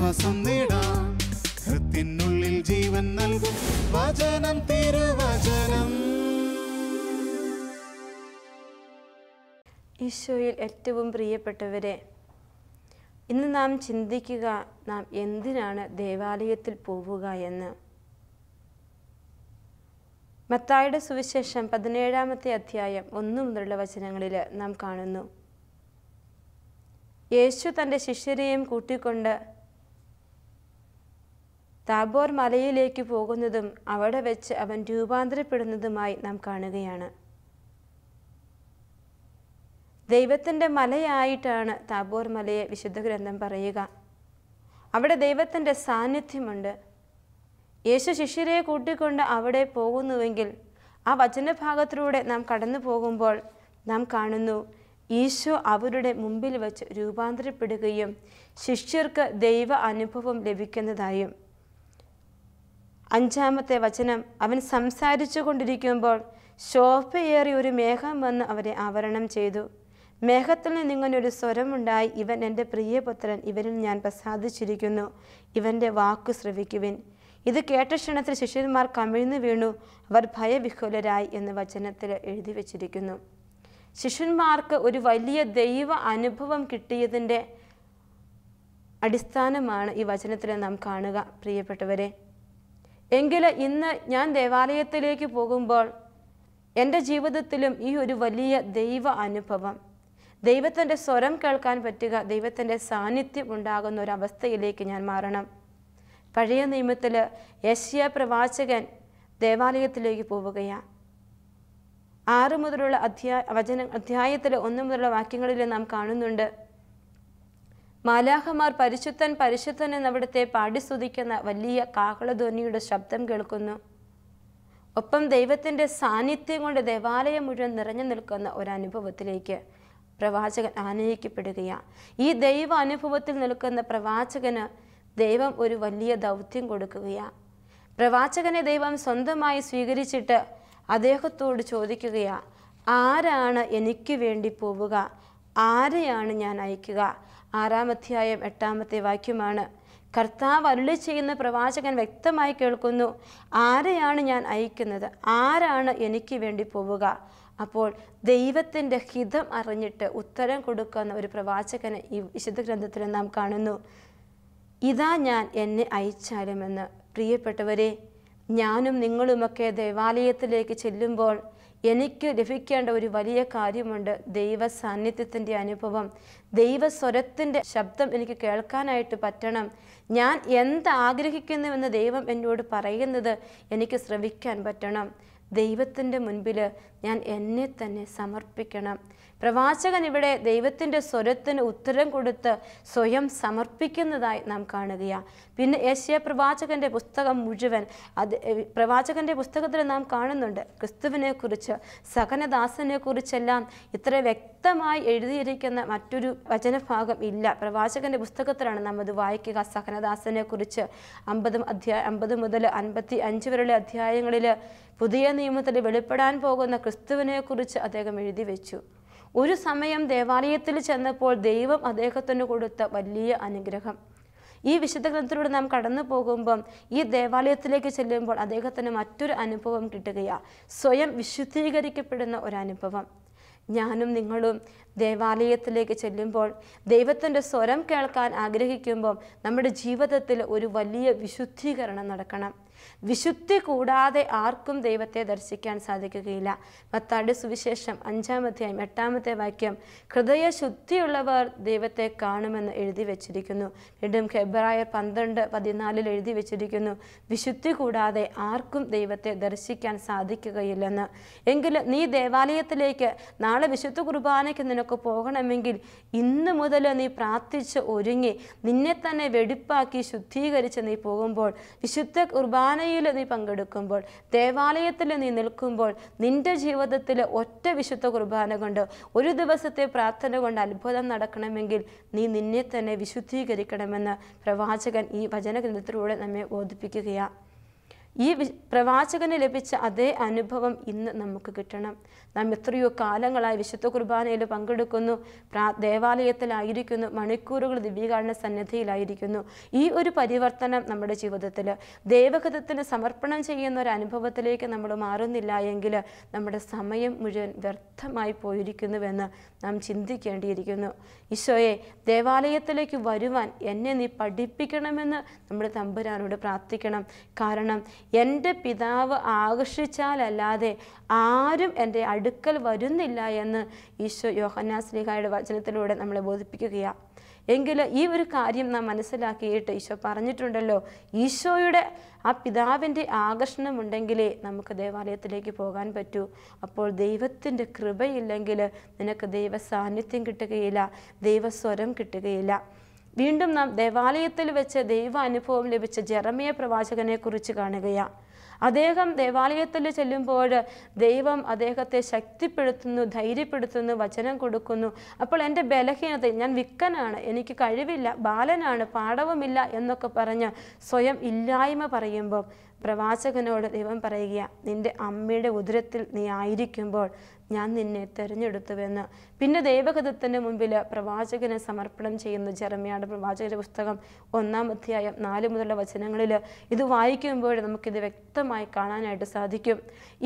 ആശ്വാസം നേടാം. ഹൃത്തിനുള്ളിൽ ജീവൻ നൽകും വചനം, തിരുവചനം. ഈശോയിൽ ഏറ്റവും പ്രിയപ്പെട്ടവരെ, ഇന്ന് നാം ചിന്തിക്കുക, നാം എന്തിനാണ് ദേവാലയത്തിൽ പോവുക എന്ന്. മത്തായിയുടെ സുവിശേഷം 17-ാമത്തെ അധ്യായം 1 മുതലുള്ള വചനങ്ങളിൽ നാം കാണുന്നു. യേശു തൻ്റെ ശിഷ്യരെയും കൂട്ടിക്കൊണ്ട് താബോർ മലയിലേക്ക് പോകുന്നതും അവിടെ വെച്ച് അവൻ രൂപാന്തരപ്പെടുന്നതുമായി നാം കാണുകയാണ്. ദൈവത്തിൻ്റെ മലയായിട്ടാണ് താബോർ മലയെ വിശുദ്ധ ഗ്രന്ഥം പറയുക. അവിടെ ദൈവത്തിൻ്റെ സാന്നിധ്യമുണ്ട്. യേശു ശിഷ്യരെ കൂട്ടിക്കൊണ്ട് അവിടെ പോകുന്നുവെങ്കിൽ ആ വചനഭാഗത്തിലൂടെ നാം കടന്നു പോകുമ്പോൾ നാം കാണുന്നു ഈശോ അവരുടെ മുമ്പിൽ വച്ച് രൂപാന്തരപ്പെടുകയും ശിഷ്യർക്ക് ദൈവ അനുഭവം ലഭിക്കുന്നതായും. 5-ാമത്തെ വചനം, അവൻ സംസാരിച്ചു കൊണ്ടിരിക്കുമ്പോൾ ശോഭയേറിയ ഒരു മേഘം വന്ന് അവരെ ആവരണം ചെയ്തു. മേഘത്തിൽ നിന്നിങ്ങനൊരു സ്വരമുണ്ടായി, ഇവൻ എൻ്റെ പ്രിയപുത്രൻ, ഇവനിൽ ഞാൻ പ്രസാദിച്ചിരിക്കുന്നു, ഇവൻ്റെ വാക്കു ശ്രവിക്കുവിൻ. ഇത് കേട്ട ക്ഷണത്തിൽ ശിഷ്യന്മാർ കമിഴ്ന്നു വീണു, അവർ ഭയവിഹ്വലരായി എന്ന് വചനത്തിൽ എഴുതി വച്ചിരിക്കുന്നു. ശിഷ്യന്മാർക്ക് ഒരു വലിയ ദൈവ അനുഭവം കിട്ടിയതിൻ്റെ അടിസ്ഥാനമാണ് ഈ വചനത്തിൽ നാം കാണുക, പ്രിയപ്പെട്ടവരെ. എങ്കിൽ ഇന്ന് ഞാൻ ദേവാലയത്തിലേക്ക് പോകുമ്പോൾ എൻ്റെ ജീവിതത്തിലും ഈ ഒരു വലിയ ദൈവ അനുഭവം, ദൈവത്തിൻ്റെ സ്വരം കേൾക്കാൻ പറ്റുക, ദൈവത്തിൻ്റെ സാന്നിധ്യം ഉണ്ടാകുന്ന ഒരവസ്ഥയിലേക്ക് ഞാൻ മാറണം. പഴയ നിയമത്തിൽ യെശയ്യാ പ്രവാചകൻ ദേവാലയത്തിലേക്ക് പോവുകയാണ്. 6 മുതലുള്ള അധ്യായത്തിൽ 1 മുതലുള്ള വാക്യങ്ങളിൽ നാം കാണുന്നുണ്ട്, മാലാഖമാർ പരിശുദ്ധൻ പരിശുദ്ധൻ എന്നവിടുത്തെ പാടിസ്തുതിക്കുന്ന വലിയ കാഹളധ്വനിയുടെ ശബ്ദം കേൾക്കുന്നു. ഒപ്പം ദൈവത്തിൻ്റെ സാന്നിധ്യം കൊണ്ട് ദേവാലയം മുഴുവൻ നിറഞ്ഞു നിൽക്കുന്ന ഒരനുഭവത്തിലേക്ക് പ്രവാചകൻ ആനയിക്കപ്പെടുകയാണ്. ഈ ദൈവ അനുഭവത്തിൽ നിൽക്കുന്ന പ്രവാചകന് ദൈവം ഒരു വലിയ ദൗത്യം കൊടുക്കുകയാണ്. പ്രവാചകനെ ദൈവം സ്വന്തമായി സ്വീകരിച്ചിട്ട് അദ്ദേഹത്തോട് ചോദിക്കുകയാണ്, ആരാണ് എനിക്ക് വേണ്ടി പോവുക, ആരെയാണ് ഞാൻ അയക്കുക. 6-ാം അധ്യായം 8-ാമത്തെ വാക്യമാണ്. കർത്താവ് അരുളി ചെയ്യുന്ന പ്രവാചകൻ വ്യക്തമായി കേൾക്കുന്നു, ആരെയാണ് ഞാൻ അയക്കുന്നത്, ആരാണ് എനിക്ക് വേണ്ടി പോവുക. അപ്പോൾ ദൈവത്തിൻ്റെ ഹിതം അറിഞ്ഞിട്ട് ഉത്തരം കൊടുക്കുന്ന ഒരു പ്രവാചകനെ ഈ വിശുദ്ധ ഗ്രന്ഥത്തിൽ നാം കാണുന്നു. ഇതാ ഞാൻ, എന്നെ അയച്ചാലുമെന്ന്. പ്രിയപ്പെട്ടവരെ, ഞാനും നിങ്ങളുമൊക്കെ ദേവാലയത്തിലേക്ക് ചെല്ലുമ്പോൾ എനിക്ക് ലഭിക്കേണ്ട ഒരു വലിയ കാര്യമുണ്ട്, ദൈവ സാന്നിധ്യത്തിൻ്റെ അനുഭവം. ദൈവസ്വരത്തിൻ്റെ ശബ്ദം എനിക്ക് കേൾക്കാനായിട്ട് പറ്റണം. ഞാൻ എന്താഗ്രഹിക്കുന്നുവെന്ന് ദൈവം എന്നോട് പറയുന്നത് എനിക്ക് ശ്രവിക്കാൻ പറ്റണം. ദൈവത്തിൻ്റെ മുൻപിൽ ഞാൻ എന്നെ തന്നെ സമർപ്പിക്കണം. പ്രവാചകൻ ഇവിടെ ദൈവത്തിൻ്റെ സ്വരത്തിന് ഉത്തരം കൊടുത്ത് സ്വയം സമർപ്പിക്കുന്നതായി നാം കാണുകയാണ്. പിന്നെ യെശയ്യാ പ്രവാചകൻ്റെ പുസ്തകം മുഴുവൻ പ്രവാചകൻ്റെ പുസ്തകത്തിൽ നാം കാണുന്നുണ്ട് ക്രിസ്തുവിനെക്കുറിച്ച്, സഹനദാസനെക്കുറിച്ചെല്ലാം ഇത്ര വ്യക്തമായി എഴുതിയിരിക്കുന്ന മറ്റൊരു വചനഭാഗം ഇല്ല. പ്രവാചകൻ്റെ പുസ്തകത്തിലാണ് നാം അത് വായിക്കുക. സഹനദാസനെക്കുറിച്ച് 50 മുതൽ 55 വരെയുള്ള അധ്യായങ്ങളിൽ പുതിയ നിയമത്തിൽ വെളിപ്പെടാൻ പോകുന്ന ക്രിസ്തുവിനെക്കുറിച്ച് അദ്ദേഹം എഴുതി വെച്ചു. ഒരു സമയം ദേവാലയത്തിൽ ചെന്നപ്പോൾ ദൈവം അദ്ദേഹത്തിന് കൊടുത്ത വലിയ അനുഗ്രഹം. ഈ വിശുദ്ധ ഗ്രന്ഥത്തിലൂടെ നാം കടന്നു പോകുമ്പം ഈ ദേവാലയത്തിലേക്ക് ചെല്ലുമ്പോൾ അദ്ദേഹത്തിന് മറ്റൊരു അനുഭവം കിട്ടുകയാണ്, സ്വയം വിശുദ്ധീകരിക്കപ്പെടുന്ന ഒരനുഭവം. ഞാനും നിങ്ങളും ദേവാലയത്തിലേക്ക് ചെല്ലുമ്പോൾ ദൈവത്തിൻ്റെ സ്വരം കേൾക്കാൻ ആഗ്രഹിക്കുമ്പോൾ നമ്മുടെ ജീവിതത്തിൽ ഒരു വലിയ വിശുദ്ധീകരണം നടക്കണം. വിശുദ്ധി കൂടാതെ ആർക്കും ദൈവത്തെ ദർശിക്കാൻ സാധിക്കുകയില്ല. മത്തായിയുടെ സുവിശേഷം 5-ാം അധ്യായം 8-ാമത്തെ വാക്യം, ഹൃദയശുദ്ധിയുള്ളവർ ദൈവത്തെ കാണുമെന്ന് എഴുതി വച്ചിരിക്കുന്നു. വീണ്ടും ഹെബ്രായർ 12:14 എഴുതി വച്ചിരിക്കുന്നു, വിശുദ്ധി കൂടാതെ ആർക്കും ദൈവത്തെ ദർശിക്കാൻ സാധിക്കുകയില്ലെന്ന്. എങ്കിൽ നീ ദേവാലയത്തിലേക്ക് നാളെ വിശുദ്ധ കുർബാനയ്ക്ക് നിനക്ക് പോകണമെങ്കിൽ ഇന്ന് മുതൽ നീ പ്രാർത്ഥിച്ച് ഒരുങ്ങി നിന്നെ തന്നെ വെടിപ്പാക്കി ശുദ്ധീകരിച്ച് നീ പോകുമ്പോൾ, വിശുദ്ധ കുർബാനയിൽ നീ പങ്കെടുക്കുമ്പോൾ, ദേവാലയത്തിൽ നീ നിൽക്കുമ്പോൾ, നിന്റെ ജീവിതത്തിൽ ഒറ്റ വിശുദ്ധ കുർബാന കൊണ്ട്, ഒരു ദിവസത്തെ പ്രാർത്ഥന കൊണ്ട് അത്ഭുതം നടക്കണമെങ്കിൽ നീ നിന്നെ തന്നെ വിശുദ്ധീകരിക്കണമെന്ന് പ്രവാചകൻ ഈ വചനഗ്രന്ഥത്തിലൂടെ നമ്മെ ബോധിപ്പിക്കുകയാണ്. ഈ പ്രവാചകന് ലഭിച്ച അതേ അനുഭവം ഇന്ന് നമുക്ക് കിട്ടണം. നാം എത്രയോ കാലങ്ങളായി വിശുദ്ധ കുർബാനയിൽ പങ്കെടുക്കുന്നു, ദേവാലയത്തിലായിരിക്കുന്നു, മണിക്കൂറുകൾ ദിവ്യകാരുണ്യ സന്നിധിയിലായിരിക്കുന്നു. ഈ ഒരു പരിവർത്തനം നമ്മുടെ ജീവിതത്തിൽ ദൈവഹിതത്തിന് സമർപ്പണം ചെയ്യുന്ന ഒരു അനുഭവത്തിലേക്ക് നമ്മൾ മാറുന്നില്ല എങ്കിൽ നമ്മുടെ സമയം മുഴുവൻ വ്യർത്ഥമായി പോയിരിക്കുന്നുവെന്ന് നാം ചിന്തിക്കേണ്ടിയിരിക്കുന്നു. ഈശോയെ, ദേവാലയത്തിലേക്ക് വരുവാൻ എന്നെ നീ പഠിപ്പിക്കണമെന്ന് നമ്മൾ തമ്പുരാനോട് പ്രാർത്ഥിക്കണം. കാരണം എൻ്റെ പിതാവ് ആകർഷിച്ചാലല്ലാതെ ആരും എൻ്റെ അടുക്കൽ വരുന്നില്ല എന്ന് ഈശോ യോഹന്നാൻ ശ്ലീഹായുടെ വചനത്തിലൂടെ നമ്മളെ ബോധിപ്പിക്കുകയാണ്. എങ്കിൽ ഈ ഒരു കാര്യം നാം മനസ്സിലാക്കിയിട്ട് ഈശോ പറഞ്ഞിട്ടുണ്ടല്ലോ, ഈശോയുടെ ആ പിതാവിൻ്റെ ആകർഷണമുണ്ടെങ്കിലേ നമുക്ക് ദേവാലയത്തിലേക്ക് പോകാൻ പറ്റൂ. അപ്പോൾ ദൈവത്തിൻ്റെ കൃപയില്ലെങ്കിൽ നിനക്ക് ദൈവ സാന്നിധ്യം കിട്ടുകയില്ല, ദൈവസ്വരം കിട്ടുകയില്ല. വീണ്ടും നാം ദേവാലയത്തിൽ വെച്ച് ദൈവ അനുഭവം ലഭിച്ച ജെറമ്യ പ്രവാചകനെ കുറിച്ച് കാണുകയാണ്. അദ്ദേഹം ദേവാലയത്തിൽ ചെല്ലുമ്പോൾ ദൈവം അദ്ദേഹത്തെ ശക്തിപ്പെടുത്തുന്നു, ധൈര്യപ്പെടുത്തുന്നു, വചനം കൊടുക്കുന്നു. അപ്പോൾ എൻ്റെ ബലഹീനത, ഞാൻ വിക്കനാണ്, എനിക്ക് കഴിവില്ല, ബാലനാണ്, പാടവുമില്ല എന്നൊക്കെ പറഞ്ഞ് സ്വയം ഇല്ലായ്മ പറയുമ്പോൾ പ്രവാചകനോട് ദൈവം പറയുക, നിൻ്റെ അമ്മയുടെ ഉദരത്തിൽ നീ ആയിരിക്കുമ്പോൾ ഞാൻ നിന്നെ തിരഞ്ഞെടുത്തുവെന്ന്. പിന്നെ ദൈവഹിതത്തിൻ്റെ മുമ്പിൽ പ്രവാചകനെ സമർപ്പണം ചെയ്യുന്നു. ജെറമ്യയുടെ പ്രവാചകന്റെ പുസ്തകം 1-ാം അധ്യായം 4 മുതലുള്ള വചനങ്ങളിൽ ഇത് വായിക്കുമ്പോൾ നമുക്കിത് വ്യക്തമായി കാണാനായിട്ട് സാധിക്കും.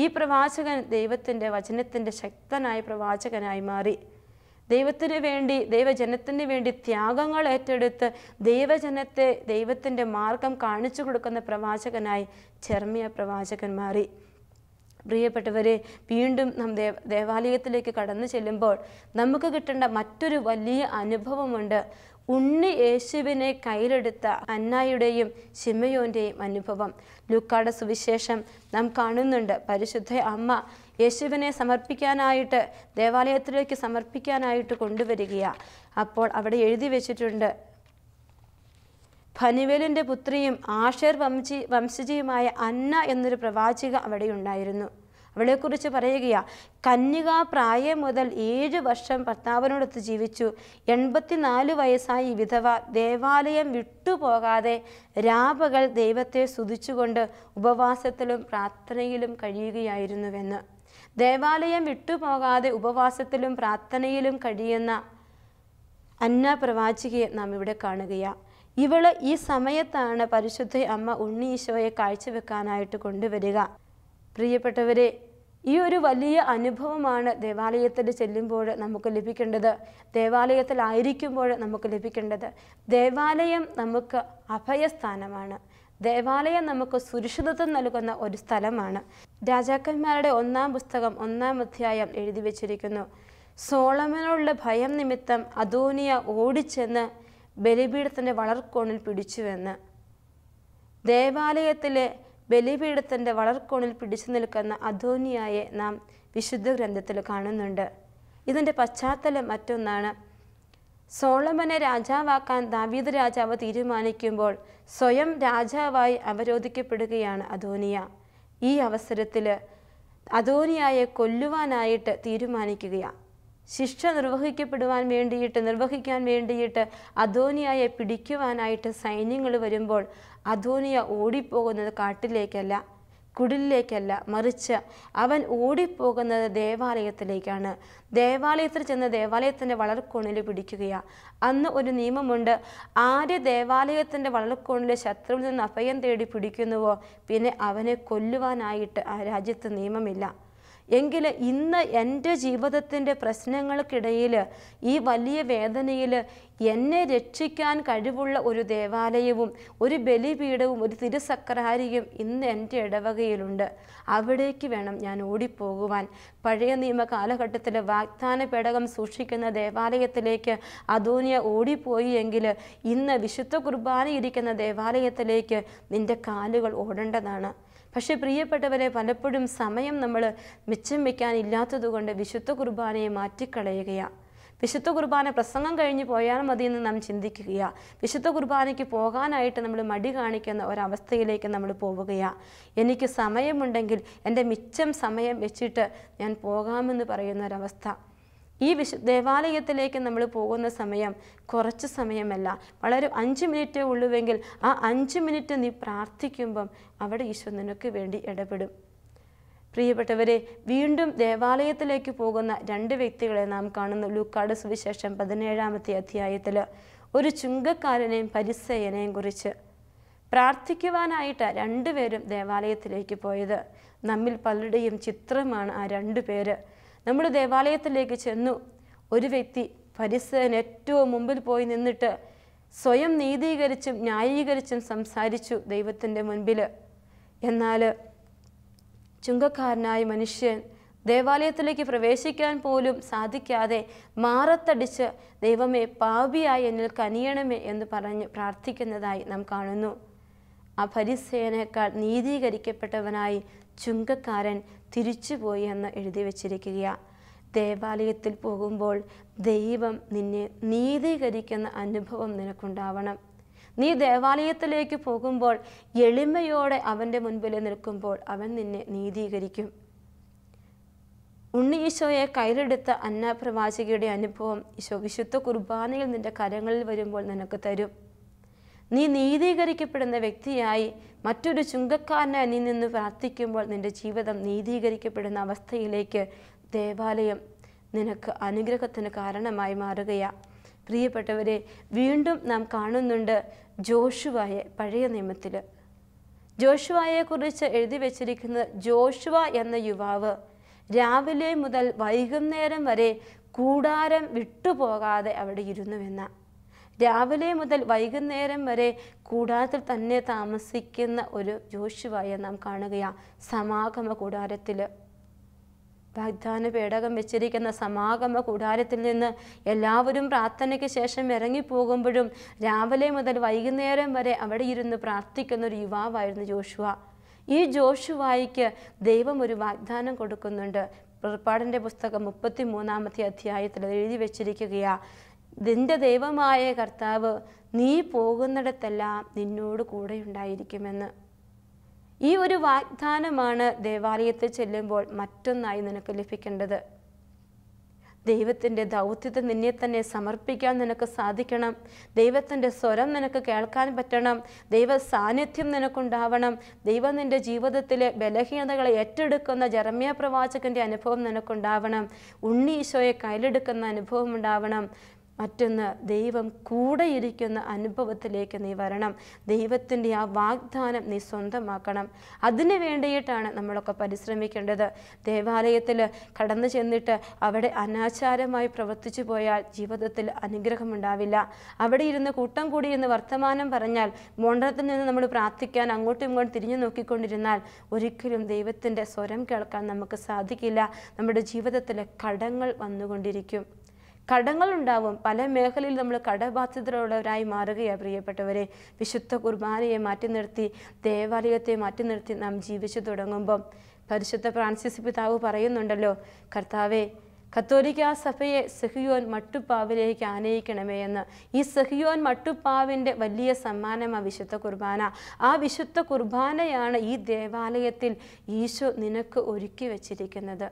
ഈ പ്രവാചകൻ ദൈവത്തിൻ്റെ വചനത്തിൻ്റെ ശക്തനായ പ്രവാചകനായി മാറി. ദൈവത്തിന് വേണ്ടി, ദൈവജനത്തിന് വേണ്ടി ത്യാഗങ്ങൾ ഏറ്റെടുത്ത് ദൈവജനത്തെ ദൈവത്തിൻ്റെ മാർഗം കാണിച്ചു കൊടുക്കുന്ന പ്രവാചകനായി ജെറമ്യ പ്രവാചകൻ മാറി. പ്രിയപ്പെട്ടവരെ, വീണ്ടും നാം ദേവാലയത്തിലേക്ക് കടന്നു ചെല്ലുമ്പോൾ നമുക്ക് കിട്ടേണ്ട മറ്റൊരു വലിയ അനുഭവമുണ്ട്. ഉണ്ണി യേശുവിനെ കയ്യിലെടുത്ത അന്നായുടെയും ശിമയോൻ്റെയും അനുഭവം. ലൂക്കായുടെ സുവിശേഷം നാം കാണുന്നുണ്ട്. പരിശുദ്ധ അമ്മ യേശുവിനെ സമർപ്പിക്കാനായിട്ട്, ദേവാലയത്തിലേക്ക് സമർപ്പിക്കാനായിട്ട് കൊണ്ടുവരികയാണ്. അപ്പോൾ അവിടെ എഴുതി വെച്ചിട്ടുണ്ട്, ഫനുവേലിൻ്റെ പുത്രിയും ആഷേർ വംശജിയുമായ അന്ന എന്നൊരു പ്രവാചിക അവിടെ ഉണ്ടായിരുന്നു. അവളെക്കുറിച്ച് പറയുകയാണ്, കന്യകാ പ്രായം മുതൽ 7 വർഷം ഭർത്താവിനോടൊത്ത് ജീവിച്ചു. 84 വയസ്സായി വിധവ ദേവാലയം വിട്ടുപോകാതെ രാപകൽ ദൈവത്തെ സ്തുതിച്ചുകൊണ്ട് ഉപവാസത്തിലും പ്രാർത്ഥനയിലും കഴിയുകയായിരുന്നുവെന്ന്. ദേവാലയം വിട്ടുപോകാതെ ഉപവാസത്തിലും പ്രാർത്ഥനയിലും കഴിയുന്ന അന്ന പ്രവാചികയെ നാം ഇവിടെ കാണുകയാണ്. ഇവള് ഈ സമയത്താണ് പരിശുദ്ധ അമ്മ ഉണ്ണി ഈശോയെ കാഴ്ചവെക്കാനായിട്ട് കൊണ്ടുവരിക. പ്രിയപ്പെട്ടവരെ, ഈ ഒരു വലിയ അനുഭവമാണ് ദേവാലയത്തിൽ ചെല്ലുമ്പോൾ നമുക്ക് ലഭിക്കേണ്ടത്, ദേവാലയത്തിലായിരിക്കുമ്പോൾ നമുക്ക് ലഭിക്കേണ്ടത്. ദേവാലയം നമുക്ക് അഭയസ്ഥാനമാണ്. ദേവാലയം നമുക്ക് സുരക്ഷിതത്വം നൽകുന്ന ഒരു സ്ഥലമാണ്. രാജാക്കന്മാരുടെ 1-ാം പുസ്തകം 1-ാം അധ്യായം എഴുതി വച്ചിരിക്കുന്നു, സോളമനുള്ള ഭയം നിമിത്തം അദോനിയ ഓടിച്ചെന്ന് ബലിപീഠത്തിൻ്റെ വളർക്കോണിൽ പിടിച്ചുവെന്ന്. ദേവാലയത്തിലെ ബലിപീഠത്തിൻ്റെ വളർക്കോണിൽ പിടിച്ചു നിൽക്കുന്ന അദോനിയായെ നാം വിശുദ്ധ ഗ്രന്ഥത്തിൽ കാണുന്നുണ്ട്. ഇതിൻ്റെ പശ്ചാത്തലം മറ്റൊന്നാണ്. സോളമനെ രാജാവാക്കാൻ ദാവീദ് രാജാവ് തീരുമാനിക്കുമ്പോൾ സ്വയം രാജാവായി അവരോധിക്കപ്പെടുകയാണ് അദോനിയ. ഈ അവസരത്തിൽ അദോനിയായെ കൊല്ലുവാനായിട്ട് തീരുമാനിക്കുകയാണ്. ശിക്ഷ നിർവഹിക്കാൻ വേണ്ടിയിട്ട് അദോനിയായെ പിടിക്കുവാനായിട്ട് സൈന്യങ്ങൾ വരുമ്പോൾ അദോനിയ ഓടിപ്പോകുന്നത് കാട്ടിലേക്കല്ല, കുടിലേക്കല്ല, മറിച്ച് അവൻ ഓടിപ്പോകുന്നത് ദേവാലയത്തിലേക്കാണ്. ദേവാലയത്തിൽ ചെന്ന് ദേവാലയത്തിൻ്റെ വളർക്കോണിൽ പിടിക്കുകയാണ്. അന്ന് ഒരു നിയമമുണ്ട്, ആര് ദേവാലയത്തിൻ്റെ വളർക്കോണിലെ ശത്രുവിൽ നിന്ന് അഭയം തേടി പിടിക്കുന്നുവോ പിന്നെ അവനെ കൊല്ലുവാനായിട്ട് ആ രാജ്യത്ത് നിയമമില്ല. എങ്കിൽ ഇന്ന് എൻ്റെ ജീവിതത്തിൻ്റെ പ്രശ്നങ്ങൾക്കിടയിൽ, ഈ വലിയ വേദനയിൽ എന്നെ രക്ഷിക്കാൻ കഴിവുള്ള ഒരു ദേവാലയവും ഒരു ബലിപീഠവും ഒരു തിരുസക്രാരിയും ഇന്ന് എൻ്റെ ഇടവകയിലുണ്ട്. അവിടേക്ക് വേണം ഞാൻ ഓടിപ്പോകുവാൻ. പഴയ നിയമ കാലഘട്ടത്തിൽ വാഗ്ദാന പേടകം സൂക്ഷിക്കുന്ന ദേവാലയത്തിലേക്ക് അദോനിയ ഓടിപ്പോയി എങ്കിൽ ഇന്ന് വിശുദ്ധ കുർബാന ഇരിക്കുന്ന ദേവാലയത്തിലേക്ക് നിൻ്റെ കാലുകൾ ഓടേണ്ടതാണ്. പക്ഷേ പ്രിയപ്പെട്ടവരെ, പലപ്പോഴും സമയം നമ്മൾ മിച്ചം വയ്ക്കാനില്ലാത്തതുകൊണ്ട് വിശുദ്ധ കുർബാനയെ മാറ്റിക്കളയുകയാണ്. വിശുദ്ധ കുർബാന പ്രസംഗം കഴിഞ്ഞ് പോയാൽ മതിയെന്ന് നാം ചിന്തിക്കുകയാണ്. വിശുദ്ധ കുർബാനയ്ക്ക് പോകാനായിട്ട് നമ്മൾ മടി കാണിക്കുന്ന ഒരവസ്ഥയിലേക്ക് നമ്മൾ പോവുകയാണ്. എനിക്ക് സമയമുണ്ടെങ്കിൽ എൻ്റെ മിച്ചം സമയം വെച്ചിട്ട് ഞാൻ പോകാമെന്ന് പറയുന്ന ഒരവസ്ഥ. ഈ ദേവാലയത്തിലേക്ക് നമ്മൾ പോകുന്ന സമയം കുറച്ച് സമയമല്ല, വളരെ 5 മിനിറ്റേ ഉള്ളുവെങ്കിൽ ആ 5 മിനിറ്റ് നീ പ്രാർത്ഥിക്കുമ്പം അവിടെ ഈശോ നിനക്ക് വേണ്ടി ഇടപെടും. പ്രിയപ്പെട്ടവരെ, വീണ്ടും ദേവാലയത്തിലേക്ക് പോകുന്ന 2 വ്യക്തികളെ നാം കാണുന്നു. ലൂക്കായുടെ സുവിശേഷം 17-ാമത്തെ അധ്യായത്തിൽ ഒരു ചുങ്കക്കാരനെയും പരിസേയനെയും കുറിച്ച്. പ്രാർത്ഥിക്കുവാനായിട്ട് 2 പേരും ദേവാലയത്തിലേക്ക് പോയത്. നമ്മിൽ പലരുടെയും ചിത്രമാണ് ആ 2 പേര്. നമ്മൾ ദേവാലയത്തിലേക്ക് ചെന്നു. ഒരു വ്യക്തി പരിസേയൻ ഏറ്റവും മുമ്പിൽ പോയി നിന്നിട്ട് സ്വയം നീതീകരിച്ചും ന്യായീകരിച്ചും സംസാരിച്ചു ദൈവത്തിൻ്റെ മുൻപിൽ. എന്നാൽ ചുങ്കക്കാരനായ മനുഷ്യൻ ദേവാലയത്തിലേക്ക് പ്രവേശിക്കാൻ പോലും സാധിക്കാതെ മാറത്തടിച്ച് ദൈവമേ, പാപിയായി എന്നിൽ കനിയണമേ എന്ന് പറഞ്ഞ് പ്രാർത്ഥിക്കുന്നതായി നാം കാണുന്നു. ആ പരിസേയനേക്കാൾ നീതീകരിക്കപ്പെട്ടവനായി ചുങ്കക്കാരൻ തിരിച്ചുപോയി എന്ന് എഴുതി വച്ചിരിക്കുകയാണ്. ദേവാലയത്തിൽ പോകുമ്പോൾ ദൈവം നിന്നെ നീതീകരിക്കുന്ന അനുഭവം നിനക്കുണ്ടാവണം. നീ ദേവാലയത്തിലേക്ക് പോകുമ്പോൾ എളിമയോടെ അവൻ്റെ മുൻപിൽ നിൽക്കുമ്പോൾ അവൻ നിന്നെ നീതീകരിക്കും. ഉണ്ണി ഈശോയെ കയ്യിലെടുത്ത അന്ന പ്രവാചകയുടെ അനുഭവം ഈശോ വിശുദ്ധ കുർബാനയിൽ നിന്റെ കരങ്ങളിൽ വരുമ്പോൾ നിനക്ക് തരും. നീ നീതീകരിക്കപ്പെടുന്ന വ്യക്തിയായി മറ്റൊരു ചുങ്കക്കാരനായി നീ നിന്ന് പ്രാർത്ഥിക്കുമ്പോൾ നിന്റെ ജീവിതം നീതീകരിക്കപ്പെടുന്ന അവസ്ഥയിലേക്ക് ദേവാലയം നിനക്ക് അനുഗ്രഹത്തിന് കാരണമായി മാറുകയാണ്. പ്രിയപ്പെട്ടവരെ, വീണ്ടും നാം കാണുന്നുണ്ട് ജോഷുവയെ. പഴയ നിയമത്തിൽ ജോഷുവയെക്കുറിച്ച് എഴുതി വച്ചിരിക്കുന്നത്, ജോഷുവ എന്ന യുവാവ് രാവിലെ മുതൽ വൈകുന്നേരം വരെ കൂടാരം വിട്ടുപോകാതെ അവിടെ ഇരുന്നുവെന്ന. രാവിലെ മുതൽ വൈകുന്നേരം വരെ കൂടാരത്തിൽ തന്നെ താമസിക്കുന്ന ഒരു ജോഷുവയെ നാം കാണുകയാണ്. സമാഗമ കൂടാരത്തിൽ, വാഗ്ദാന പേടകം വെച്ചിരിക്കുന്ന സമാഗമ കൂടാരത്തിൽ നിന്ന് എല്ലാവരും പ്രാർത്ഥനയ്ക്ക് ശേഷം ഇറങ്ങിപ്പോകുമ്പോഴും രാവിലെ മുതൽ വൈകുന്നേരം വരെ അവിടെ ഇരുന്ന് പ്രാർത്ഥിക്കുന്ന ഒരു യുവാവായിരുന്നു ജോഷുവ. ഈ ജോഷുവായിക്ക് ദൈവം ഒരു വാഗ്ദാനം കൊടുക്കുന്നുണ്ട്. പുറപ്പാടിൻ്റെ പുസ്തകം 33-ാമത്തെ അധ്യായത്തിൽ എഴുതി വച്ചിരിക്കുകയാണ്, നിന്റെ ദൈവമായ കർത്താവ് നീ പോകുന്നിടത്തെല്ലാം നിന്നോട് കൂടെ ഉണ്ടായിരിക്കുമെന്ന്. ഈ ഒരു വാഗ്ദാനമാണ് ദേവാലയത്തിൽ ചെല്ലുമ്പോൾ മറ്റൊന്നായി നിനക്ക് ലഭിക്കേണ്ടത്. ദൈവത്തിൻ്റെ ദൗത്യത്തിൽ നിന്നെ തന്നെ സമർപ്പിക്കാൻ നിനക്ക് സാധിക്കണം. ദൈവത്തിൻ്റെ സ്വരം നിനക്ക് കേൾക്കാൻ പറ്റണം. ദൈവ സാന്നിധ്യം നിനക്കുണ്ടാവണം. ദൈവം നിൻ്റെ ജീവിതത്തിലെ ബലഹീനതകളെ ഏറ്റെടുക്കുന്ന ജെറമ്യാ പ്രവാചകൻ്റെ അനുഭവം നിനക്കുണ്ടാവണം. ഉണ്ണി ഈശോയെ കയ്യിലെടുക്കുന്ന അനുഭവം ഉണ്ടാവണം. മറ്റൊന്ന്, ദൈവം കൂടെ ഇരിക്കുന്ന അനുഭവത്തിലേക്ക് നീ വരണം. ദൈവത്തിൻ്റെ ആ വാഗ്ദാനം നീ സ്വന്തമാക്കണം. അതിനു വേണ്ടിയിട്ടാണ് നമ്മളൊക്കെ പരിശ്രമിക്കേണ്ടത്. ദേവാലയത്തിൽ കടന്നു ചെന്നിട്ട് അവിടെ അനാചാരമായി പ്രവർത്തിച്ചു പോയാൽ ജീവിതത്തിൽ അനുഗ്രഹമുണ്ടാവില്ല. അവിടെ ഇരുന്ന് കൂട്ടം കൂടി എന്ന് വർത്തമാനം പറഞ്ഞാൽ, മോണ്ടത്തിൽ നിന്ന് നമ്മൾ പ്രാർത്ഥിക്കാൻ അങ്ങോട്ടും ഇങ്ങോട്ടും തിരിഞ്ഞു നോക്കിക്കൊണ്ടിരുന്നാൽ ഒരിക്കലും ദൈവത്തിൻ്റെ സ്വരം കേൾക്കാൻ നമുക്ക് സാധിക്കില്ല. നമ്മുടെ ജീവിതത്തിൽ കടങ്ങൾ വന്നുകൊണ്ടിരിക്കും. കടങ്ങളുണ്ടാവും. പല മേഖലയിൽ നമ്മൾ കടബാധ്യതയുള്ളവരായി മാറുകയാണ്. പ്രിയപ്പെട്ടവരെ, വിശുദ്ധ കുർബാനയെ മാറ്റി നിർത്തി, ദേവാലയത്തെ മാറ്റി നിർത്തി നാം ജീവിച്ചു തുടങ്ങുമ്പം പരിശുദ്ധ ഫ്രാൻസിസ് പിതാവ് പറയുന്നുണ്ടല്ലോ, കർത്താവേ, കത്തോലിക്കാ സഭയെ സഹിയോൻ മട്ടുപ്പാവിലേക്ക് ആനയിക്കണമേ എന്ന്. ഈ സഹിയോൻ മട്ടുപ്പാവിൻ്റെ വലിയ സമ്മാനമാണ് വിശുദ്ധ കുർബാന. ആ വിശുദ്ധ കുർബാനയാണ് ഈ ദേവാലയത്തിൽ ഈശോ നിനക്ക് ഒരുക്കി വച്ചിരിക്കുന്നത്.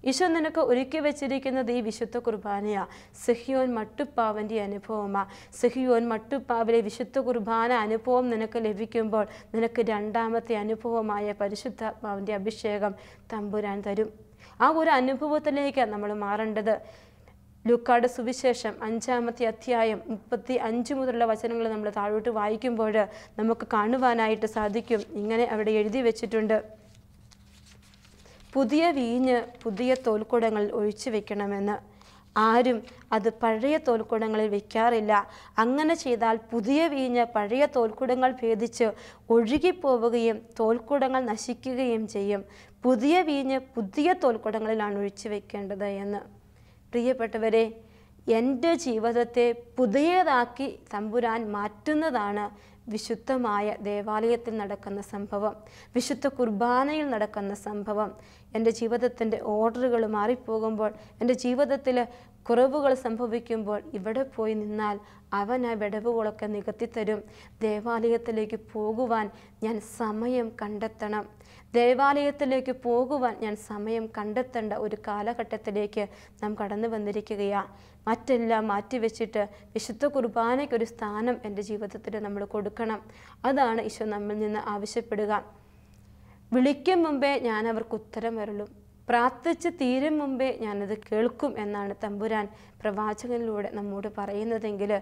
ഈശോ നിനക്ക് ഒരുക്കി വെച്ചിരിക്കുന്നത് ഈ വിശുദ്ധ കുർബാനയാണ്. സഹിയോൻ മട്ടുപ്പാവിൻ്റെ അനുഭവമാണ്. സഹിയോൻ മട്ടുപ്പാവിലെ വിശുദ്ധ കുർബാന അനുഭവം നിനക്ക് ലഭിക്കുമ്പോൾ നിനക്ക് 2ാമത്തെ അനുഭവമായ പരിശുദ്ധാത്മാവിൻ്റെ അഭിഷേകം തമ്പുരാൻ തരും. ആ ഒരു അനുഭവത്തിലേക്ക് നമ്മൾ മാറേണ്ടത്. ലൂക്കായുടെ സുവിശേഷം 5-ാമത്തെ അധ്യായം 35 മുതലുള്ള വചനങ്ങൾ നമ്മൾ താഴോട്ട് വായിക്കുമ്പോൾ നമുക്ക് കാണുവാനായിട്ട് സാധിക്കും. ഇങ്ങനെ അവിടെ എഴുതി വെച്ചിട്ടുണ്ട്, പുതിയ വീഞ്ഞ് പുതിയ തോൽക്കുടങ്ങളിൽ ഒഴിച്ചു വെക്കണമെന്ന്. ആരും അത് പഴയ തോൽക്കുടങ്ങളിൽ വെക്കാറില്ല. അങ്ങനെ ചെയ്താൽ പുതിയ വീഞ്ഞ് പഴയ തോൽക്കുടങ്ങൾ ഭേദിച്ച് ഒഴുകിപ്പോവുകയും തോൽക്കുടങ്ങൾ നശിക്കുകയും ചെയ്യും. പുതിയ വീഞ്ഞ് പുതിയ തോൽക്കുടങ്ങളിലാണ് ഒഴിച്ചു വെക്കേണ്ടത് എന്ന്. പ്രിയപ്പെട്ടവരെ, എൻ്റെ ജീവിതത്തെ പുതിയതാക്കി തമ്പുരാൻ മാറ്റുന്നതാണ് വിശുദ്ധമായ ദേവാലയത്തിൽ നടക്കുന്ന സംഭവം, വിശുദ്ധ കുർബാനയിൽ നടക്കുന്ന സംഭവം. എൻ്റെ ജീവിതത്തിൻ്റെ ഓർഡറുകൾ മാറിപ്പോകുമ്പോൾ, എൻ്റെ ജീവിതത്തിൽ കുറവുകൾ സംഭവിക്കുമ്പോൾ ഇവിടെ പോയി നിന്നാൽ അവൻ ആ വിടവുകളൊക്കെ നികത്തിത്തരും. ദേവാലയത്തിലേക്ക് പോകുവാൻ ഞാൻ സമയം കണ്ടെത്തണം. ദേവാലയത്തിലേക്ക് പോകുവാൻ ഞാൻ സമയം കണ്ടെത്തേണ്ട ഒരു കാലഘട്ടത്തിലേക്ക് നാം കടന്നു വന്നിരിക്കുകയാണ്. മറ്റെല്ലാം മാറ്റിവെച്ചിട്ട് വിശുദ്ധ കുർബാനയ്ക്കൊരു സ്ഥാനം എൻ്റെ ജീവിതത്തിൽ നമ്മൾ കൊടുക്കണം. അതാണ് ഈശോ നമ്മിൽ നിന്ന് ആവശ്യപ്പെടുക. വിളിക്കും മുമ്പേ ഞാൻ അവർക്ക് ഉത്തരം വരളും, പ്രാർത്ഥിച്ച് തീരും മുമ്പേ ഞാനത് കേൾക്കും എന്നാണ് തമ്പുരാൻ പ്രവാചകനിലൂടെ നമ്മോട് പറയുന്നതെങ്കിൽ,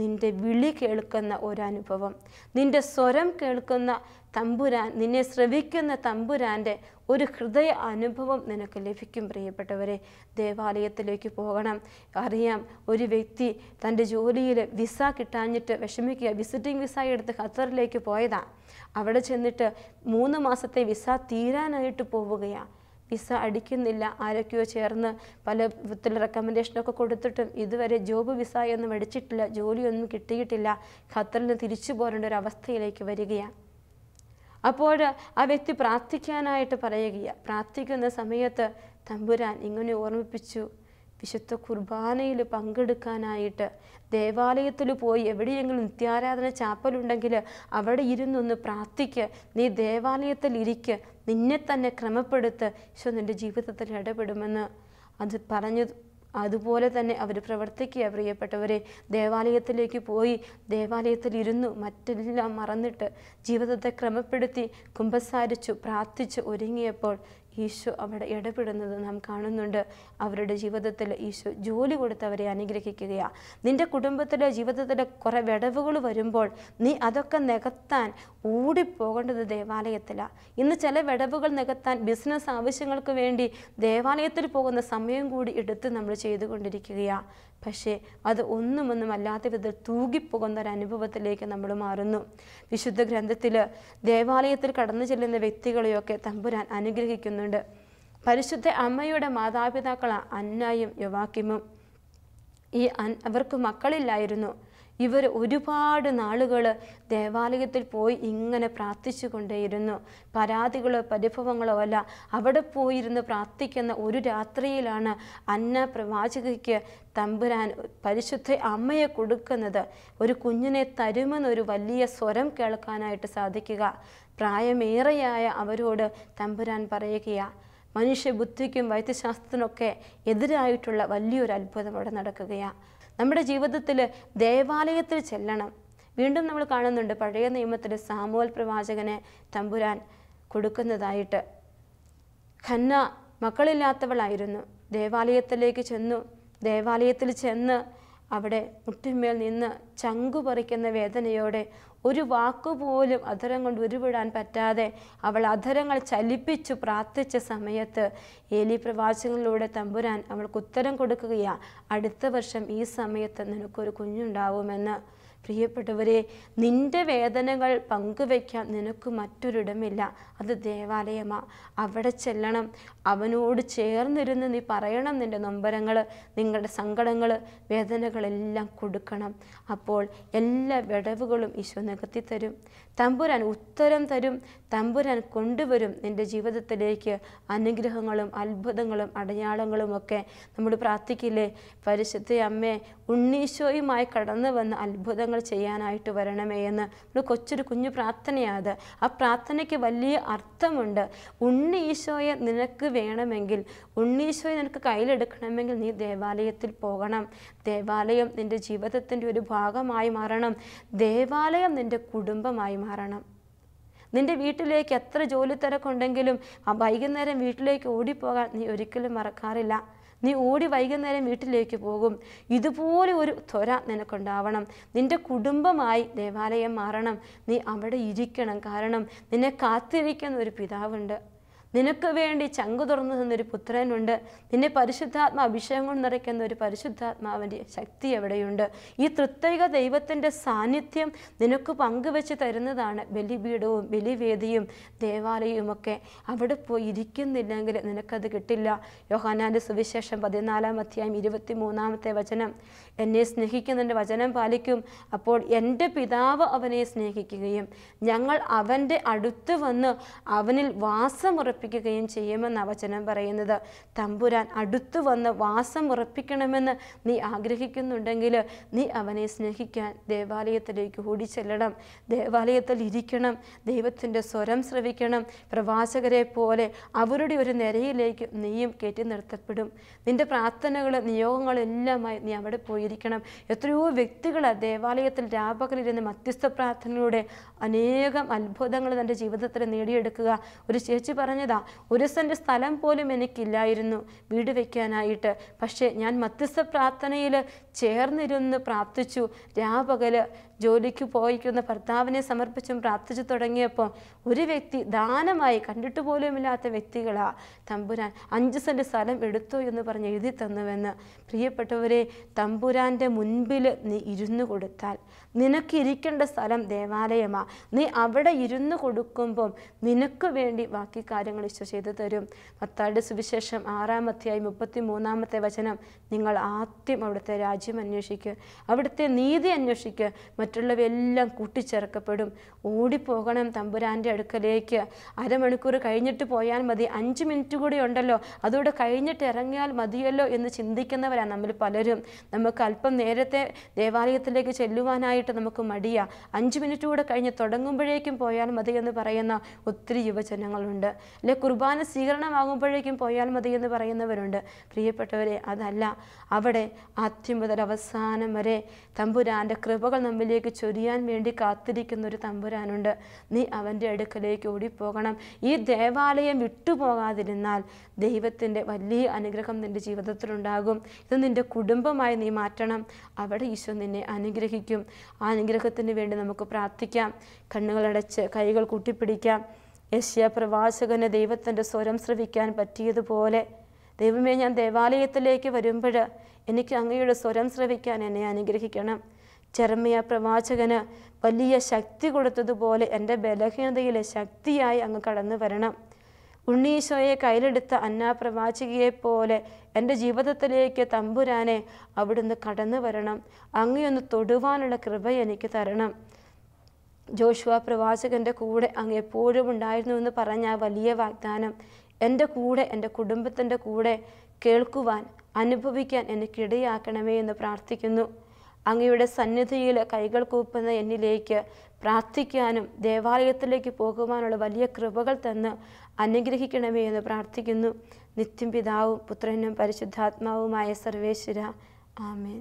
നിൻ്റെ വിളി കേൾക്കുന്ന ഒരനുഭവം, നിൻ്റെ സ്വരം കേൾക്കുന്ന തമ്പുരാൻ, നിന്നെ ശ്രവിക്കുന്ന തമ്പുരാൻ്റെ ഒരു ഹൃദയ അനുഭവം നിനക്ക് ലഭിക്കും. പ്രിയപ്പെട്ടവരെ, ദേവാലയത്തിലേക്ക് പോകണം. അറിയാം, ഒരു വ്യക്തി തൻ്റെ ജോലിയിൽ വിസ കിട്ടാഞ്ഞിട്ട് വിഷമിക്കുക. വിസിറ്റിംഗ് വിസ എടുത്ത് ഖത്തറിലേക്ക് പോയതാണ്. അവിടെ ചെന്നിട്ട് 3 മാസത്തെ വിസ തീരാനായിട്ട് പോവുകയാണ്. വിസ അടിക്കുന്നില്ല. ആരൊക്കെയോ ചേർന്ന് പല വിധത്തിൽ റെക്കമെൻഡേഷനൊക്കെ കൊടുത്തിട്ടും ഇതുവരെ ജോബ് വിസ ഒന്നും അടിച്ചിട്ടില്ല, ജോലിയൊന്നും കിട്ടിയിട്ടില്ല. ഖത്തറിൽ നിന്ന് തിരിച്ചു പോരേണ്ട ഒരു അവസ്ഥയിലേക്ക് വരികയാണ്. അപ്പോൾ ആ വ്യക്തി പ്രാർത്ഥിക്കാനായിട്ട് പറയുകയാണ്. പ്രാർത്ഥിക്കുന്ന സമയത്ത് തമ്പുരാൻ ഇങ്ങനെ ഓർമ്മിപ്പിച്ചു, വിശുദ്ധ കുർബാനയിൽ പങ്കെടുക്കാനായിട്ട് ദേവാലയത്തിൽ പോയി എവിടെയെങ്കിലും നിത്യാരാധന ചാപ്പലുണ്ടെങ്കിൽ അവിടെ ഇരുന്നൊന്ന് പ്രാർത്ഥിക്ക്. നീ ദേവാലയത്തിൽ ഇരിക്ക്, നിന്നെ തന്നെ ക്രമപ്പെടുത്ത്, ഈശോ നിൻ്റെ ജീവിതത്തിൽ ഇടപെടുമെന്ന് അത് പറഞ്ഞു. അതുപോലെ തന്നെ അവർ പ്രവർത്തിക്കുക. പ്രിയപ്പെട്ടവരെ, ദേവാലയത്തിലേക്ക് പോയി ദേവാലയത്തിൽ ഇരുന്നു മറ്റെല്ലാം മറന്നിട്ട് ജീവിതത്തെ ക്രമപ്പെടുത്തി കുമ്പസാരിച്ചു പ്രാർത്ഥിച്ചു ഒരുങ്ങിയപ്പോൾ ഈശോ അവിടെ ഇടപെടുന്നത് നാം കാണുന്നുണ്ട്. അവരുടെ ജീവിതത്തിൽ ഈശോ ജോലി കൊടുത്ത് അവരെ അനുഗ്രഹിക്കുകയാണ്. നിൻ്റെ കുടുംബത്തിലെ ജീവിതത്തിലെ കുറേ വിടവുകൾ വരുമ്പോൾ നീ അതൊക്കെ നികത്താൻ ഓടിപ്പോകേണ്ടത് ദേവാലയത്തിലാണ്. ഇന്ന് ചില വിടവുകൾ നികത്താൻ ബിസിനസ് ആവശ്യങ്ങൾക്ക് വേണ്ടി ദേവാലയത്തിൽ പോകുന്ന സമയം കൂടി എടുത്ത് നമ്മൾ ചെയ്തുകൊണ്ടിരിക്കുകയാണ്. പക്ഷേ അത് ഒന്നും അല്ലാത്ത വിധത്തിൽ തൂകിപ്പോകുന്ന ഒരു അനുഭവത്തിലേക്ക് നമ്മൾ മാറുന്നു. വിശുദ്ധ ഗ്രന്ഥത്തിൽ ദേവാലയത്തിൽ കടന്നു ചെല്ലുന്ന വ്യക്തികളെയൊക്കെ തമ്പുരാൻ അനുഗ്രഹിക്കുന്നുണ്ട്. പരിശുദ്ധ അമ്മയുടെ മാതാപിതാക്കളാണ് അന്നായും യോവാക്കിമും. അവർക്ക് മക്കളില്ലായിരുന്നു. ഇവർ ഒരുപാട് നാളുകൾ ദേവാലയത്തിൽ പോയി ഇങ്ങനെ പ്രാർത്ഥിച്ചു കൊണ്ടേയിരുന്നു. പരാതികളോ പരിഭവങ്ങളോ അല്ല, അവിടെ പോയിരുന്ന് പ്രാർത്ഥിക്കുന്ന ഒരു രാത്രിയിലാണ് അന്ന പ്രവാചകയ്ക്ക് തമ്പുരാൻ പരിശുദ്ധ അമ്മയെ കൊടുക്കുന്നത്. ഒരു കുഞ്ഞിനെ തരുമെന്നൊരു വലിയ സ്വരം കേൾക്കാനായിട്ട് സാധിക്കുക. പ്രായമേറെയായ അവരോട് തമ്പുരാൻ പറയുകയാണ്. മനുഷ്യബുദ്ധിക്കും വൈദ്യശാസ്ത്രത്തിനൊക്കെ എതിരായിട്ടുള്ള വലിയൊരു അത്ഭുതം അവിടെ നടക്കുകയാണ്. നമ്മുടെ ജീവിതത്തിൽ ദേവാലയത്തിൽ ചെല്ലണം. വീണ്ടും നമ്മൾ കാണുന്നുണ്ട് പഴയ നിയമത്തിൽ സാമുവേൽ പ്രവാചകനെ തമ്പുരാൻ കൊടുക്കുന്നതായിട്ട്. ഹന്ന മക്കളില്ലാത്തവളായിരുന്നു. ദേവാലയത്തിലേക്ക് ചെന്നു. ദേവാലയത്തിൽ ചെന്ന് അവിടെ മുട്ടിന്മേൽ നിന്ന് ചങ്കു പറിക്കുന്ന വേദനയോടെ ഒരു വാക്കുപോലും അധരം കൊണ്ട് ഉരുവിടാൻ പറ്റാതെ അവൾ അധരങ്ങൾ ചലിപ്പിച്ചു പ്രാർത്ഥിച്ച സമയത്ത് ഏലി പ്രവാചകനിലൂടെ തമ്പുരാൻ അവൾക്ക് ഉത്തരം കൊടുക്കുകയാണ്. അടുത്ത വർഷം ഈ സമയത്ത് നിനക്കൊരു കുഞ്ഞുണ്ടാവുമെന്ന്. പ്രിയപ്പെട്ടവരെ, നിൻ്റെ വേദനകൾ പങ്കുവയ്ക്കാൻ നിനക്ക് മറ്റൊരിടമില്ല. അത് ദേവാലയമാണ്. അവിടെ ചെല്ലണം. അവനോട് ചേർന്നിരുന്ന് നീ പറയണം നിൻ്റെ നൊമ്പരങ്ങൾ, നിങ്ങളുടെ സങ്കടങ്ങൾ, വേദനകളെല്ലാം കൊടുക്കണം. അപ്പോൾ എല്ലാ വിടവുകളും ഈശോ നികത്തിത്തരും. തമ്പുരാൻ ഉത്തരം തരും. തമ്പുരാൻ കൊണ്ടുവരും നിൻ്റെ ജീവിതത്തിലേക്ക് അനുഗ്രഹങ്ങളും അത്ഭുതങ്ങളും അടയാളങ്ങളും ഒക്കെ. നമ്മൾ പ്രാർത്ഥിക്കില്ലേ, പരിശുദ്ധ അമ്മേ ഉണ്ണീശോയുമായി കടന്നു വന്ന് അത്ഭുതങ്ങൾ ചെയ്യാനായിട്ട് വരണമേ എന്ന്. ഒരു കുഞ്ഞു പ്രാർത്ഥനയാണ്. ആ പ്രാർത്ഥനയ്ക്ക് വലിയ അർത്ഥമുണ്ട്. ഉണ്ണീശോയെ നിനക്ക് വേണമെങ്കിൽ, ഉണ്ണീശോയെ നിനക്ക് കയ്യിലെടുക്കണമെങ്കിൽ നീ ദേവാലയത്തിൽ പോകണം. ദേവാലയം നിൻ്റെ ജീവിതത്തിൻ്റെ ഒരു ഭാഗമായി മാറണം. ദേവാലയം നിൻ്റെ കുടുംബമായി മാറണം. നിൻ്റെ വീട്ടിലേക്ക് എത്ര ജോലി തിരക്കുണ്ടെങ്കിലും ആ വൈകുന്നേരം വീട്ടിലേക്ക് ഓടിപ്പോകാൻ നീ ഒരിക്കലും മറക്കാറില്ല. നീ ഓടി വൈകുന്നേരം വീട്ടിലേക്ക് പോകും. ഇതുപോലെ ഒരു ത്വര നിനക്കുണ്ടാവണം. നിൻ്റെ കുടുംബമായി ദേവാലയം മാറണം. നീ അവിടെ ഇരിക്കണം. കാരണം നിന്നെ കാത്തിരിക്കുന്ന ഒരു പിതാവുണ്ട്. നിനക്ക് വേണ്ടി ചങ്കു തുറന്നു തന്നൊരു പുത്രനുണ്ട്. നിന്നെ പരിശുദ്ധാത്മ അഭിഷേകം കൊണ്ട് നിറയ്ക്കുന്ന ഒരു പരിശുദ്ധാത്മാവിൻ്റെ ശക്തി എവിടെയുണ്ട്. ഈ തൃത്വൈക ദൈവത്തിൻ്റെ സാന്നിധ്യം നിനക്ക് പങ്കുവെച്ച് തരുന്നതാണ് ബലിപീഠവും ബലിവേദിയും ദേവാലയവുമൊക്കെ. അവിടെ പോയി ഇരിക്കുന്നില്ലെങ്കിൽ നിനക്കത് കിട്ടില്ല. യോഹന്നാൻ്റെ സുവിശേഷം 14-ാം അധ്യായം 23-ാമത്തെ വചനം, എന്നെ സ്നേഹിക്കുന്നതിൻ്റെ വചനം പാലിക്കും, അപ്പോൾ എൻ്റെ പിതാവ് അവനെ സ്നേഹിക്കുകയും ഞങ്ങൾ അവൻ്റെ അടുത്ത് വന്ന് അവനിൽ വാസമുറപ്പിക്കും ഉറപ്പിക്കുകയും ചെയ്യുമെന്ന വചനം പറയുന്നത്. തമ്പുരാൻ അടുത്തു വന്ന് വാസം ഉറപ്പിക്കണമെന്ന് നീ ആഗ്രഹിക്കുന്നുണ്ടെങ്കിൽ നീ അവനെ സ്നേഹിക്കാൻ ദേവാലയത്തിലേക്ക് ഓടിച്ചെല്ലണം, ദേവാലയത്തിൽ ഇരിക്കണം, ദൈവത്തിൻ്റെ സ്വരം ശ്രവിക്കണം. പ്രവാചകരെ പോലെ അവരുടെ ഒരു നിരയിലേക്ക് നീയും കയറ്റി നിർത്തപ്പെടും. നിൻ്റെ പ്രാർത്ഥനകൾ നിയോഗങ്ങളെല്ലാമായി നീ അവിടെ പോയിരിക്കണം. എത്രയോ വ്യക്തികൾ ദേവാലയത്തിൽ രാപകലിരുന്ന് മധ്യസ്ഥ പ്രാർത്ഥനയിലൂടെ അനേകം അത്ഭുതങ്ങൾ തൻ്റെ ജീവിതത്തിൽ നേടിയെടുക്കുക. ഒരു ചേച്ചി പറഞ്ഞതാ, 1 സെൻറ്റ് സ്ഥലം പോലും എനിക്കില്ലായിരുന്നു വീട് വയ്ക്കാനായിട്ട്, പക്ഷേ ഞാൻ മധ്യസ്ഥ പ്രാർത്ഥനയിൽ ചേർന്നിരുന്ന് പ്രാർത്ഥിച്ചു. രാപകല് ജോലിക്ക് പോയിക്കുന്ന ഭർത്താവിനെ സമർപ്പിച്ചും പ്രാർത്ഥിച്ചു തുടങ്ങിയപ്പോൾ ഒരു വ്യക്തി ദാനമായി, കണ്ടിട്ട് പോലുമില്ലാത്ത വ്യക്തികളാ, തമ്പുരാൻ 5 സെൻറ്റ് സ്ഥലം എടുത്തോ എന്ന് പറഞ്ഞ് എഴുതി തന്നുവെന്ന്. പ്രിയപ്പെട്ടവരെ, തമ്പുരാൻ്റെ മുൻപിൽ നീ ഇരുന്നു കൊടുത്താൽ, നിനക്കിരിക്കേണ്ട സ്ഥലം ദേവാലയമാണ്, നീ അവിടെ ഇരുന്ന് കൊടുക്കുമ്പം നിനക്ക് വേണ്ടി ബാക്കി കാര്യങ്ങൾ ഈശോ ചെയ്തു തരും. മത്തായിയുടെ സുവിശേഷം 6-ാം അധ്യായം 33-ാമത്തെ വചനം, നിങ്ങൾ ആദ്യം അവിടുത്തെ രാജ്യം അന്വേഷിക്കുക, അവിടുത്തെ നീതി അന്വേഷിക്കുക, മറ്റുള്ളവയെല്ലാം കൂട്ടിച്ചേർക്കപ്പെടും. ഓടിപ്പോകണം തമ്പുരാൻ്റെ അടുക്കലേക്ക്. അരമണിക്കൂർ കഴിഞ്ഞിട്ട് പോയാൽ മതി, 5 മിനിറ്റ് കൂടി ഉണ്ടല്ലോ, അതോടെ കഴിഞ്ഞിട്ട് ഇറങ്ങിയാൽ മതിയല്ലോ എന്ന് ചിന്തിക്കുന്നവരാണ് നമ്മിൽ പലരും. നമുക്ക് അല്പം നേരത്തെ ദേവാലയത്തിലേക്ക് ചെല്ലുവാനായിട്ട് നമുക്ക് മടിയാ, 5 മിനിറ്റ് കൂടെ കഴിഞ്ഞ് തുടങ്ങുമ്പോഴേക്കും പോയാൽ മതി എന്ന് പറയുന്ന ഒത്തിരി യുവജനങ്ങളുണ്ട്. അല്ലെ, കുർബാന സ്വീകരണമാകുമ്പോഴേക്കും പോയാൽ മതി എന്ന് പറയുന്നവരുണ്ട്. പ്രിയപ്പെട്ടവരെ, അതല്ല, അവിടെ ആദ്യം മുതൽ അവസാനം വരെ തമ്പുരാൻ്റെ കൃപകൾ നമ്മിലേക്ക് ചൊരിയാൻ വേണ്ടി കാത്തിരിക്കുന്ന ഒരു തമ്പുരാനുണ്ട്. നീ അവൻ്റെ അടുക്കലേക്ക് ഓടിപ്പോകണം. ഈ ദേവാലയം വിട്ടുപോകാതിരുന്നാൽ ദൈവത്തിൻ്റെ വലിയ അനുഗ്രഹം നിൻ്റെ ജീവിതത്തിലുണ്ടാകും. ഇത് നിൻ്റെ കുടുംബമായി നീ മാറ്റണം. അവിടെ ഈശോ നിന്നെ അനുഗ്രഹിക്കും. ആ അനുഗ്രഹത്തിന് വേണ്ടി നമുക്ക് പ്രാർത്ഥിക്കാം. കണ്ണുകളടച്ച് കൈകൾ കൂട്ടിപ്പിടിക്കാം. യെശയ്യാ പ്രവാചകന് ദൈവത്തിൻ്റെ സ്വരം ശ്രവിക്കാൻ പറ്റിയതുപോലെ, ദൈവമേ, ഞാൻ ദേവാലയത്തിലേക്ക് വരുമ്പോൾ എനിക്ക് അങ്ങയുടെ സ്വരം ശ്രവിക്കാൻ എന്നെ അനുഗ്രഹിക്കണം. ജെറമ്യാ പ്രവാചകന് വലിയ ശക്തി കൊടുത്തതുപോലെ എൻ്റെ ബലഹീനതയിലെ ശക്തിയായി അങ്ങ് കടന്നു വരണം. ഉണ്ണീശോയെ കയ്യിലെടുത്ത അന്നാ പ്രവാചകിയെ പോലെ എൻ്റെ ജീവിതത്തിലേക്ക് തമ്പുരാനെ അവിടുന്ന് കടന്നു വരണം. അങ്ങയൊന്ന് തൊടുവാനുള്ള കൃപ എനിക്ക് തരണം. ജോഷുവ പ്രവാചകൻ്റെ കൂടെ അങ്ങ് എപ്പോഴും ഉണ്ടായിരുന്നു എന്ന് പറഞ്ഞ ആ വലിയ വാഗ്ദാനം എൻ്റെ കൂടെ, എൻ്റെ കുടുംബത്തിൻ്റെ കൂടെ കേൾക്കുവാൻ, അനുഭവിക്കാൻ എനിക്കിടയാക്കണമേ എന്ന് പ്രാർത്ഥിക്കുന്നു. അങ്ങയുടെ സന്നിധിയിൽ കൈകൾ കൂപ്പുന്ന എന്നിലേക്ക് പ്രാർത്ഥിക്കാനും ദേവാലയത്തിലേക്ക് പോകുവാനുള്ള വലിയ കൃപകൾ തന്ന് അനുഗ്രഹിക്കണമേ എന്ന് പ്രാർത്ഥിക്കുന്നു. നിത്യം പിതാവും പുത്രനും പരിശുദ്ധാത്മാവുമായ സർവേശ്വര, ആമേൻ.